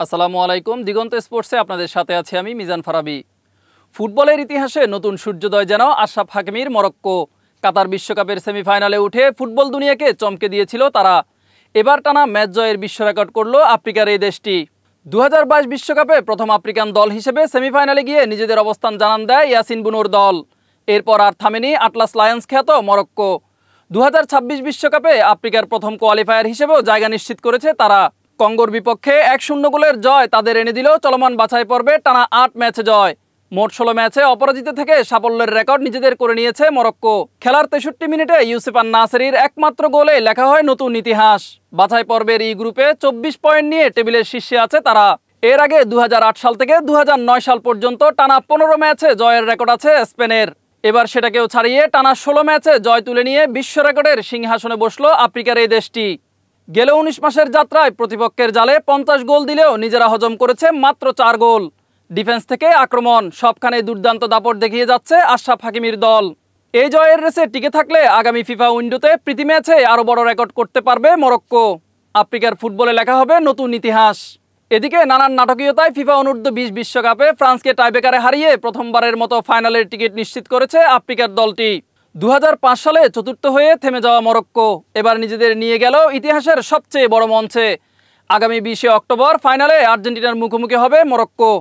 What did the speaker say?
আসসালামু আলাইকুম। দিগন্ত স্পোর্টসে আপনাদের সাথে আছি আমি মিজান ফারাবি। ফুটবলের ইতিহাসে নতুন সূর্যোদয় যেন আশরাফ হাকিমির মরক্কো। কাতার বিশ্বকাপের সেমিফাইনালে উঠে ফুটবল দুনিয়াকে চমকে দিয়েছিল তারা। এবার টানা ম্যাচ জয়ের বিশ্ব রেকর্ড করল আফ্রিকার এই দেশটি। 2022 বিশ্বকাপে প্রথম আফ্রিকান দল হিসেবে সেমিফাইনালে গিয়ে নিজেদের অবস্থান জানান দেয় ইয়াসিন বুনোর দল। এরপর আর থামেনি আটলাস লায়ন্স খ্যাত মরক্কো। 2026 বিশ্বকাপে আফ্রিকার প্রথম কোয়ালিফায়ার হিসেবেও জায়গা নিশ্চিত করেছে তারা। কঙ্গোর বিপক্ষে 1-0 গোলের জয় তাদের এনে দিল চলমান বাছাই পর্বে টানা 8 ম্যাচে জয়। মোট 16 ম্যাচে অপরাজিত থেকে সাফল্যের রেকর্ড নিজেদের করে নিয়েছে মরক্কো। খেলার 63 মিনিটে ইউসুফ আন-নাসেরির একমাত্র গোলে লেখা হয় নতুন ইতিহাস। বাছাই পর্বের এই গ্রুপে 24 পয়েন্ট নিয়ে টেবিলের শীর্ষে আছে তারা। এর আগে 2008 সাল থেকে 2009 সাল পর্যন্ত টানা 15 ম্যাচে জয়ের রেকর্ড আছে স্পেনের। এবার সেটাকেও ছাড়িয়ে টানা 16 ম্যাচে জয় তুলে নিয়ে বিশ্ব রেকর্ডের সিংহাসনে বসল আফ্রিকার এই দেশটি। গেল 19 মাসের যাত্রায় প্রতিপক্ষের জালে 50 গোল দিলেও নিজেরা হজম করেছে মাত্র 4 গোল। ডিফেন্স থেকে আক্রমণ সবখানে দুর্দান্ত দাপট দেখিয়ে যাচ্ছে আশরাফ হাকিমির দল। এই জয়ের রেসে টিকে থাকলে আগামী ফিফা উইন্ডোতে প্রীতি ম্যাচে আরও বড় রেকর্ড করতে পারবে মরক্কো। আফ্রিকার ফুটবলে লেখা হবে নতুন ইতিহাস। এদিকে নানান নাটকীয়তায় ফিফা অনূর্ধ্ব-20 বিশ্বকাপে ফ্রান্সকে টাইব্রেকারে হারিয়ে প্রথমবারের মতো ফাইনালের টিকিট নিশ্চিত করেছে আফ্রিকার দলটি। 2005 সালে চতুর্থ হয়ে থেমে যাওয়া মরক্কো এবার নিজেদের নিয়ে গেল ইতিহাসের সবচেয়ে বড় মঞ্চে। আগামী 20 অক্টোবর ফাইনালে আর্জেন্টিনার মুখোমুখি হবে মরক্কো।